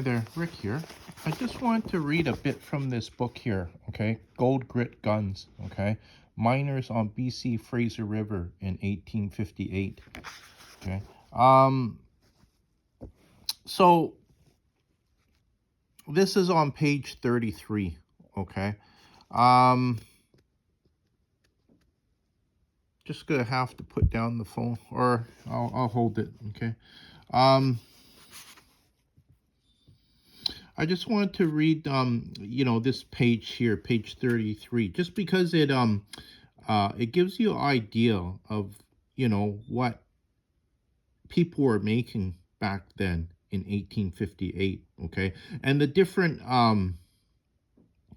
Hi there, Rick here. I just want to read a bit from this book here, okay? Gold Grit Guns, okay? Miners on BC Fraser River in 1858, okay? So this is on page 33, okay? Um, just gonna have to put down the phone, or I'll hold it, okay? Um, I just wanted to read, this page here, page 33, just because it gives you an idea of, what people were making back then in 1858, okay? And the different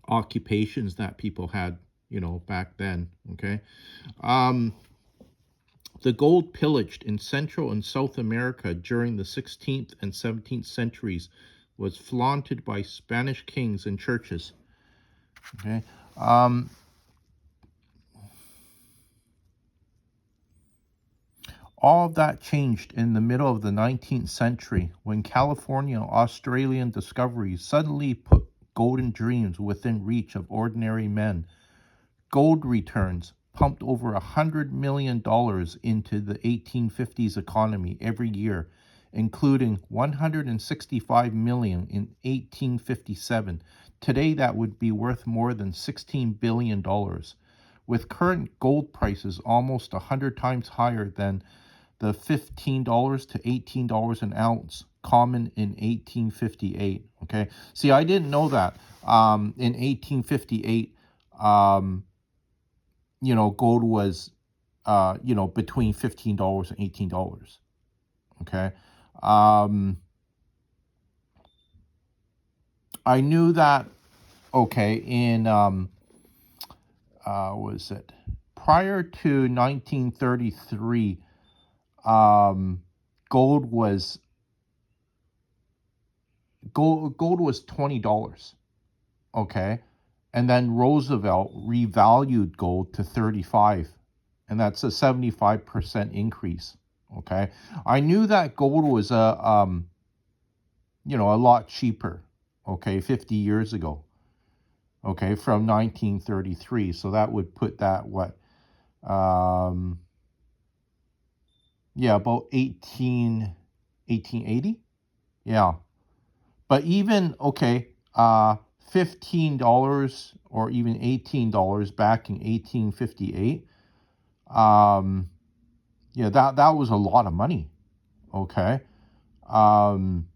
occupations that people had, back then, okay? Um, the gold pillaged in Central and South America during the 16th and 17th centuries was flaunted by Spanish kings and churches, okay? Um, All of that changed in the middle of the 19th century when California Australian discoveries suddenly put golden dreams within reach of ordinary men. Gold returns pumped over $100 million into the 1850s economy every year, including $165 million in 1857. Today, that would be worth more than $16 billion, with current gold prices almost 100 times higher than the $15 to $18 an ounce common in 1858. Okay, see, I didn't know that. In 1858, gold was, between $15 and $18. Okay, um, I knew that. Okay, in was it prior to 1933? Gold was gold was $20, okay? And then Roosevelt revalued gold to 35, and that's a 75% increase, okay? I knew that gold was a lot cheaper, okay, 50 years ago, okay, from 1933. So that would put that um about 1880. Yeah. But even, okay, $15 or even $18 back in 1858, that was a lot of money, okay? Um,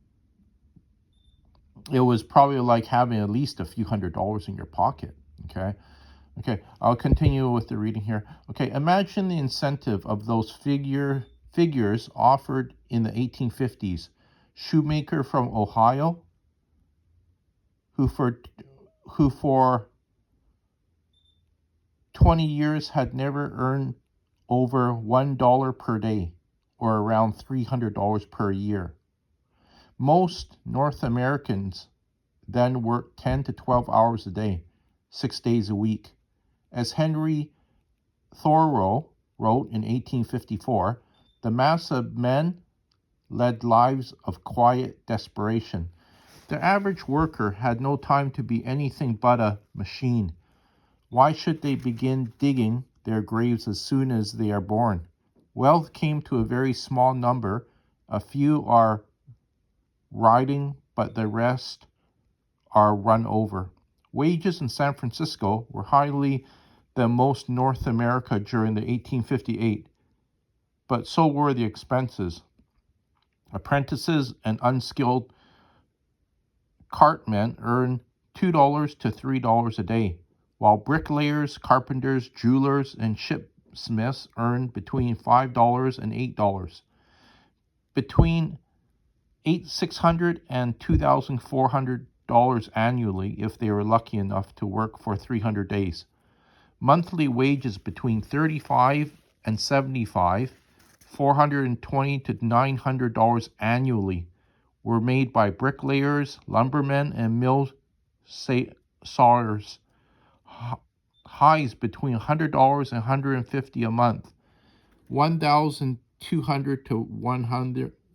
it was probably like having at least a few $100s in your pocket, okay? Okay, I'll continue with the reading here. Okay, imagine the incentive of those figures offered in the 1850s. Shoemaker from Ohio, who for 20 years had never earned over $1 per day, or around $300 per year. Most North Americans then worked 10 to 12 hours a day, 6 days a week. As Henry Thoreau wrote in 1854, the mass of men led lives of quiet desperation. The average worker had no time to be anything but a machine. Why should they begin digging their graves as soon as they are born? Wealth came to a very small number. A few are riding, but the rest are run over. Wages in San Francisco were higher than most North America during the 1858, but so were the expenses. Apprentices and unskilled cartmen earned $2 to $3 a day, while bricklayers, carpenters, jewelers, and shipsmiths earned between $5 and $8. Between $600 and $2,400 annually if they were lucky enough to work for 300 days. Monthly wages between $35 and $75, $420 to $900 annually were made by bricklayers, lumbermen, and mill sawyers. Highs between $100 and $150 a month, $1,200 to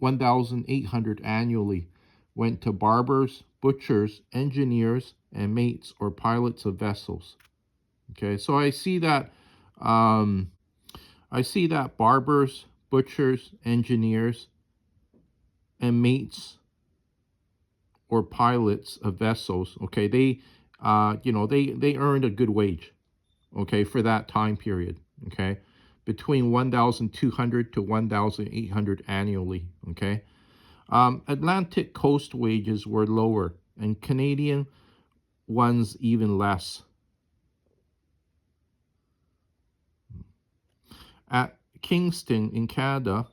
$1,800 annually went to barbers, butchers, engineers, and mates or pilots of vessels. Okay, so I see that barbers, butchers, engineers, and mates or pilots of vessels, okay, they they earned a good wage, okay, for that time period, okay, between 1,200 to 1,800 annually, okay. Atlantic coast wages were lower, and Canadian ones even less. At Kingston in Canada,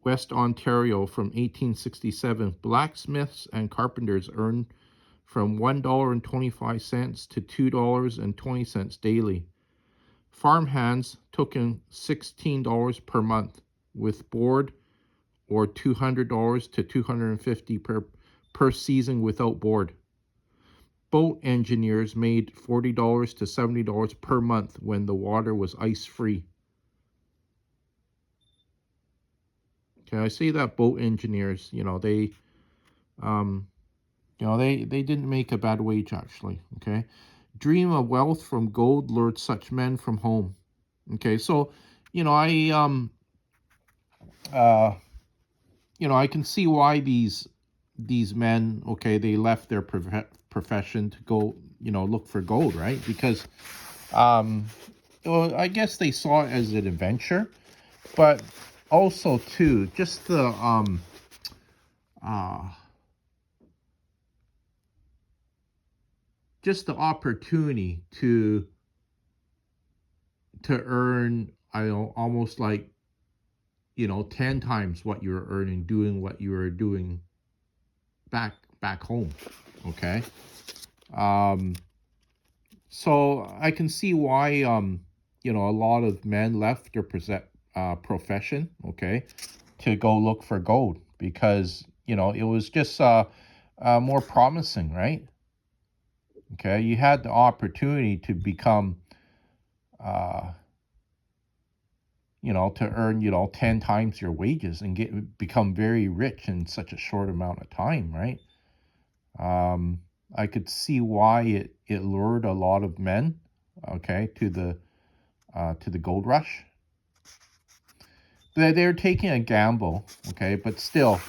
West Ontario, from 1867, blacksmiths and carpenters earned from $1.25 to $2.20 daily. Farmhands took in $16 per month with board, or $200 to $250 per season without board. Boat engineers made $40 to $70 per month when the water was ice-free. Okay, I see that boat engineers, they didn't make a bad wage, actually, okay? Dream of wealth from gold lured such men from home. Okay, so, I can see why these men, okay, they left their profession to go, look for gold, right? Because, well, I guess they saw it as an adventure, but also too, just the opportunity to earn, almost like, 10 times what you were earning doing what you were doing back home, okay? So I can see why, a lot of men left their profession, okay, to go look for gold, because, it was just more promising, right? Okay, you had the opportunity to become, to earn, 10 times your wages and become very rich in such a short amount of time, right? I could see why it lured a lot of men, okay, to the gold rush. They're taking a gamble, okay, but still,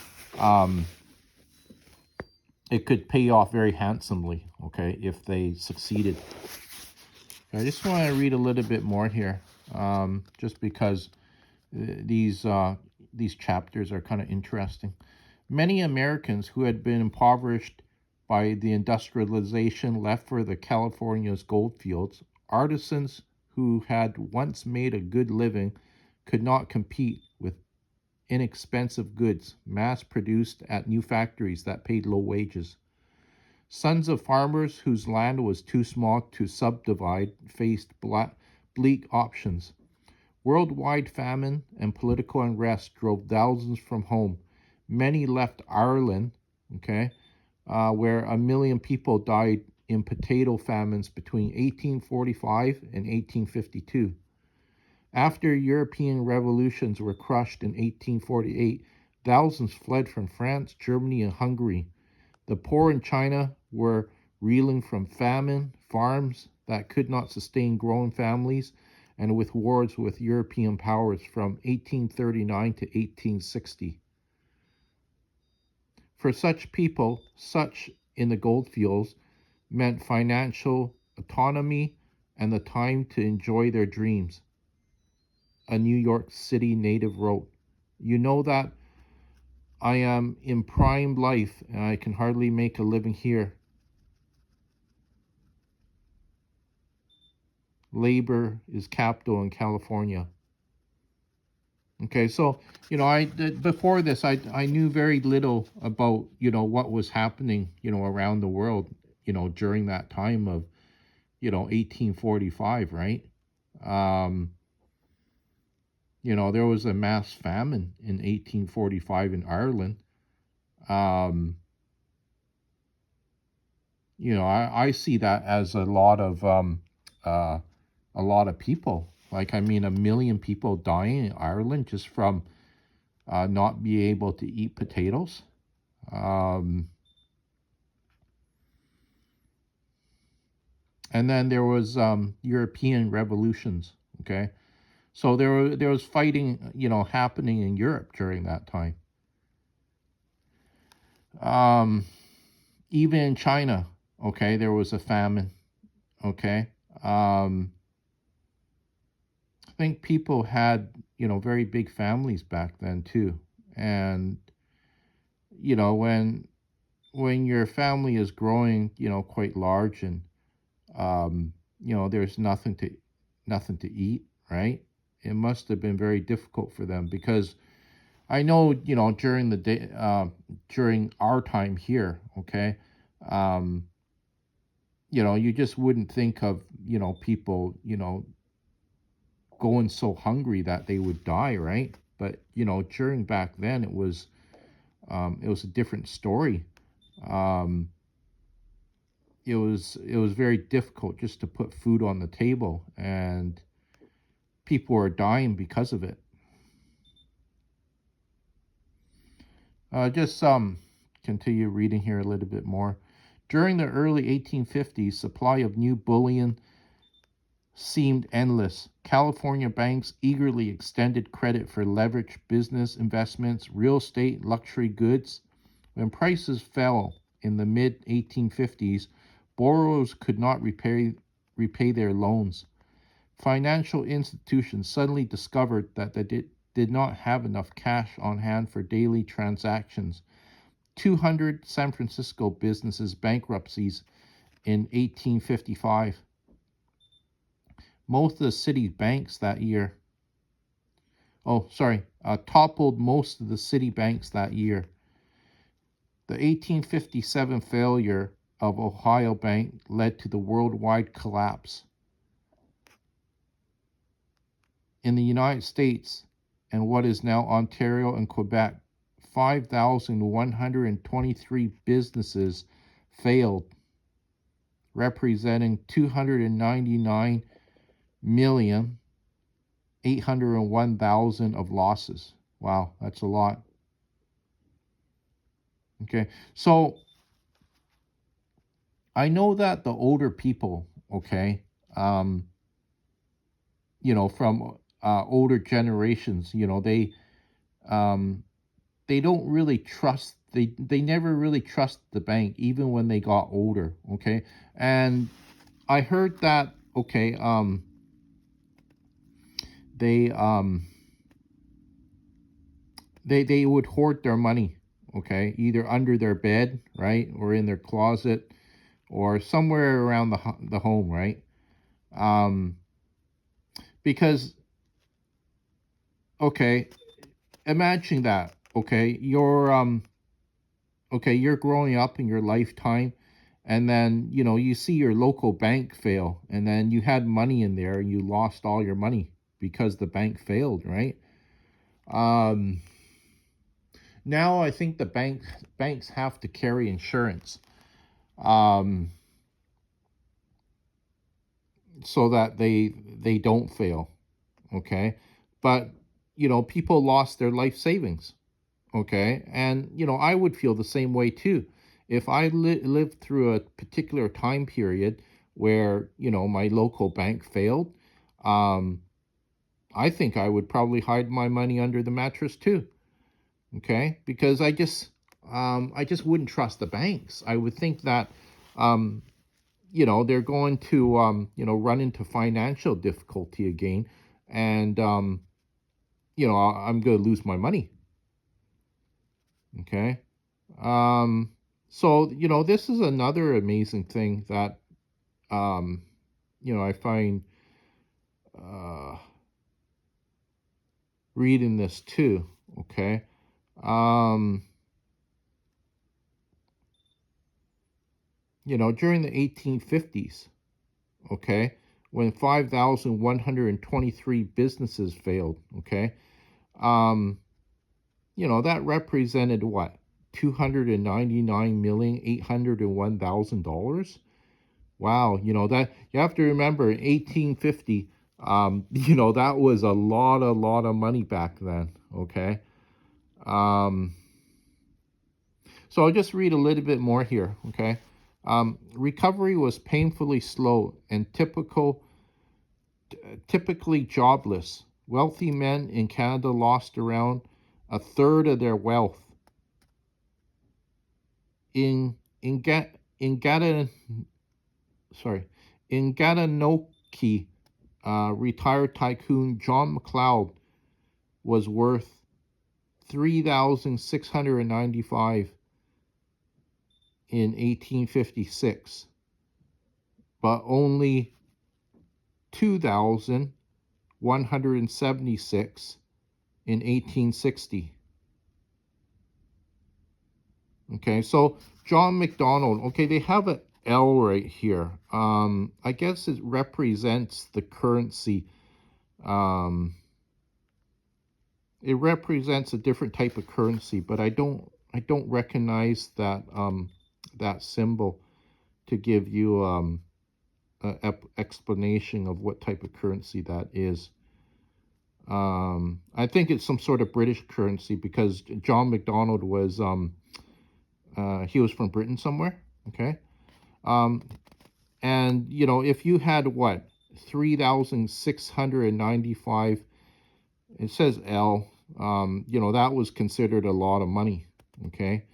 it could pay off very handsomely, okay, if they succeeded. I just want to read a little bit more here, just because these chapters are kind of interesting. Many Americans who had been impoverished by the industrialization left for the California's gold fields. Artisans who had once made a good living could not compete with inexpensive goods mass-produced at new factories that paid low wages. Sons of farmers whose land was too small to subdivide faced bleak options. Worldwide famine and political unrest drove thousands from home. Many left Ireland, okay, where 1 million people died in potato famines between 1845 and 1852. After European revolutions were crushed in 1848, thousands fled from France, Germany, and Hungary. The poor in China were reeling from famine, farms that could not sustain growing families, and with wars with European powers from 1839 to 1860. For such people, such in the goldfields meant financial autonomy and the time to enjoy their dreams. A New York City native wrote, "You know that I am in prime life and I can hardly make a living here. Labor is capital in California." Okay, so, before this, I knew very little about, what was happening, around the world, during that time of, 1845, right? There was a mass famine in 1845 in Ireland. I see that as a lot of people. Like, 1 million people dying in Ireland just from not being able to eat potatoes. Um, and then there was European revolutions. Okay, so there was fighting, happening in Europe during that time. Um, Even in China, okay, there was a famine. Okay, I think people had very big families back then too, and when your family is growing, quite large, and um, there's nothing to eat, right? It must have been very difficult for them because I know, during the day, during our time here, okay, um, you just wouldn't think of, people, going so hungry that they would die, right? But, during back then, it was a different story. Um, it was very difficult just to put food on the table, and people are dying because of it. Just continue reading here a little bit more. During the early 1850s, supply of new bullion seemed endless. California banks eagerly extended credit for leveraged business investments, real estate, luxury goods. When prices fell in the mid 1850s, borrowers could not repay their loans. Financial institutions suddenly discovered that they did not have enough cash on hand for daily transactions. 200 San Francisco businesses bankruptcies in 1855. Most of the city's banks that year, toppled most of the city banks that year. The 1857 failure of Ohio Bank led to the worldwide collapse. In the United States and what is now Ontario and Quebec, 5,123 businesses failed, representing 299,801,000 of losses. Wow, that's a lot. Okay, so I know that the older people, okay, um, from older generations, um, they don't really trust. They never really trust the bank, even when they got older. Okay, and I heard that. Okay, they um, they would hoard their money. Okay, either under their bed, right, or in their closet, or somewhere around the home, right? Um, because okay, imagine that. You're growing up in your lifetime, and then you see your local bank fail, and then you had money in there and you lost all your money because the bank failed, right? um Now I think the banks have to carry insurance, um so that they don't fail. Okay, but people lost their life savings. Okay, and I would feel the same way too if I lived through a particular time period where my local bank failed. um I think I would probably hide my money under the mattress too. Okay, because I just wouldn't trust the banks. I would think that um they're going to run into financial difficulty again, and I'm going to lose my money. Okay. Um, so, this is another amazing thing that, um, I find uh, reading this too. Okay. Um, During the 1850s, okay, when 5,123 businesses failed, okay, um, that represented what? $299,801,000. Wow, that you have to remember in 1850, that was a lot of money back then. Okay, um, So I'll just read a little bit more here, okay? Recovery was painfully slow and typically jobless. Wealthy men in Canada lost around a third of their wealth. In in Ga- in Gata, in Gatanoki, retired tycoon John McLeod was worth $3,695 in 1856, but only $2,176 in 1860. Okay, so John McDonald, okay, they have an L right here. I guess it represents the currency. It represents a different type of currency, but I don't recognize that that symbol to give you an explanation of what type of currency that is. I think it's some sort of British currency because John McDonald was he was from Britain somewhere. Okay. And you know, if you had what 3,695, it says L. You know, that was considered a lot of money. Okay.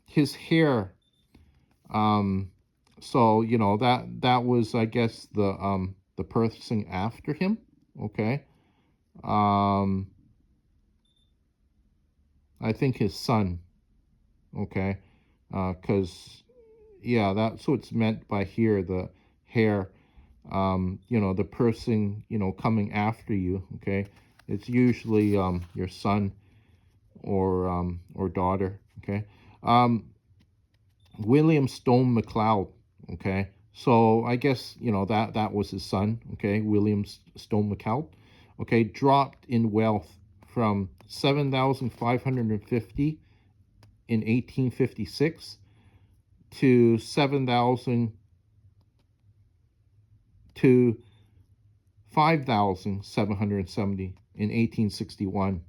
His hair. So you know that was, I guess, the person after him. Okay. I think his son. Okay. Because yeah, that's what's meant by here, the hair. You know, the person, you know, coming after you. Okay. It's usually your son or daughter. Okay. William Stone McLeod. Okay. So I guess, you know, that was his son. Okay. William Stone McLeod. Okay. Dropped in wealth from 7,550 in 1856 to 7,000 to 5,770 in 1861.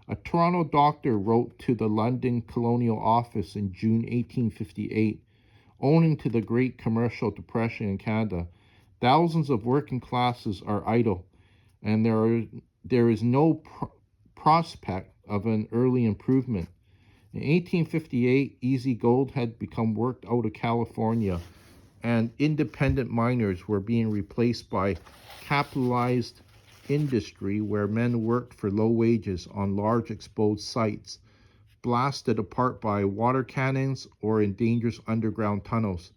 A Toronto doctor wrote to the London Colonial Office in June 1858, owing to the Great Commercial Depression in Canada, thousands of working classes are idle, and there is no prospect of an early improvement. In 1858, Easy Gold had become worked out of California, and independent miners were being replaced by capitalized industry where men worked for low wages on large exposed sites, blasted apart by water cannons or in dangerous underground tunnels.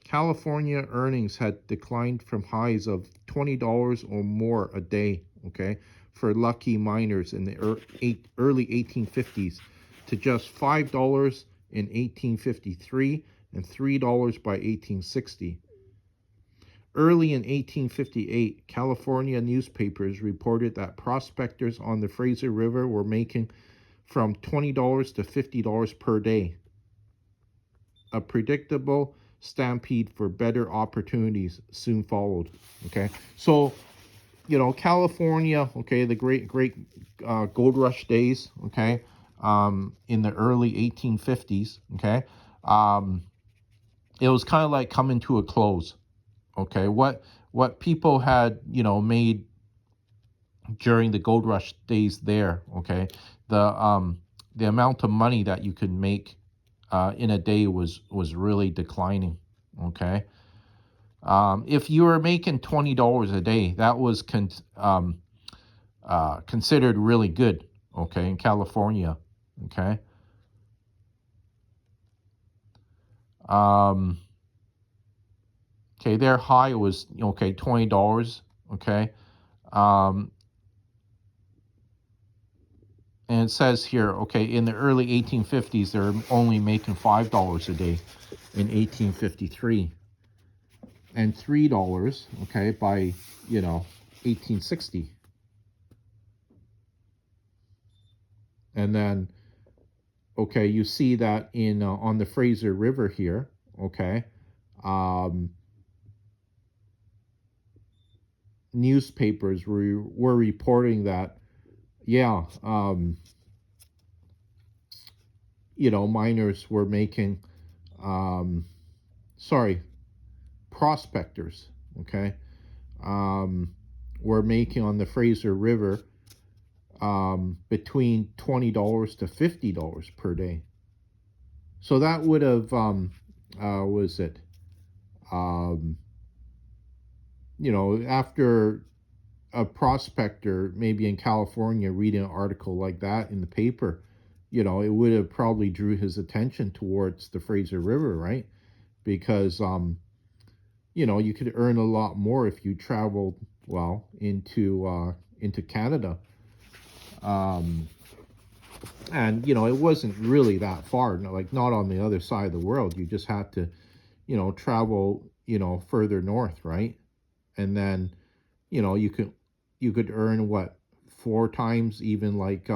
California earnings had declined from highs of $20 or more a day, okay, for lucky miners in the early 1850s to just $5 in 1853 and $3 by 1860. Early in 1858, California newspapers reported that prospectors on the Fraser River were making from $20 to $50 per day. A predictable stampede for better opportunities soon followed. Okay, so you know, California, okay, the great gold rush days, okay, in the early 1850s, okay, it was kind of like coming to a close. Okay, what people had, you know, made during the gold rush days there, okay, the amount of money that you could make in a day was really declining. Okay, if you were making $20 a day, that was considered really good. Okay, in California. Okay. Okay, their high was okay $20. Okay. Um, And it says here, okay, in the early 1850s, they're only making $5 a day in 1853 and $3, okay, by, 1860. And then, okay, you see that in on the Fraser River here, okay, um, newspapers were reporting that, yeah, miners were making, um, sorry, prospectors, okay, um, were making on the Fraser River between $20 to $50 per day. So that would have, was it, um, after a prospector, maybe in California, reading an article like that in the paper, it would have probably drew his attention towards the Fraser River, right? Because, you could earn a lot more if you traveled, well, into Canada. Um, and, it wasn't really that far, like not on the other side of the world. You just had to, travel, further north, right? And then, you could earn what, four times, even like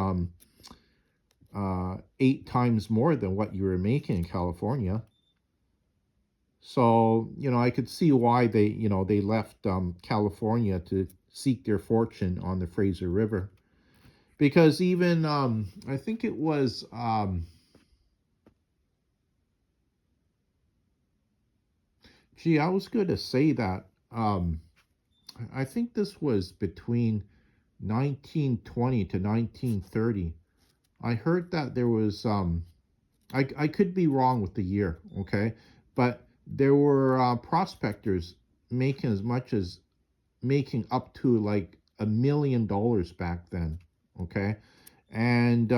8 times more than what you were making in California. So, I could see why they left California to seek their fortune on the Fraser River. Because even, I think it was, I was going to say that, I think this was between 1920 to 1930. I heard that there was, I could be wrong with the year, okay? But there were prospectors making as much as making up to like $1 million back then, okay? And,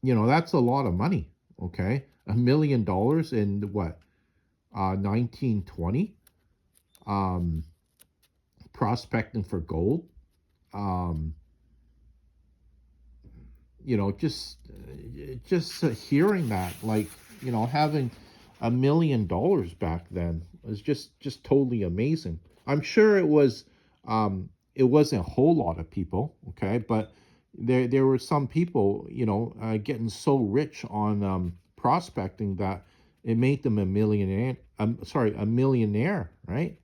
that's a lot of money, okay? $1 million in what, 1920? Um, Prospecting for gold. Um, just hearing that, like, having $1 million back then was just totally amazing. I'm sure it wasn't a whole lot of people, okay, but there were some people, getting so rich on prospecting that it made them a millionaire. A millionaire, right?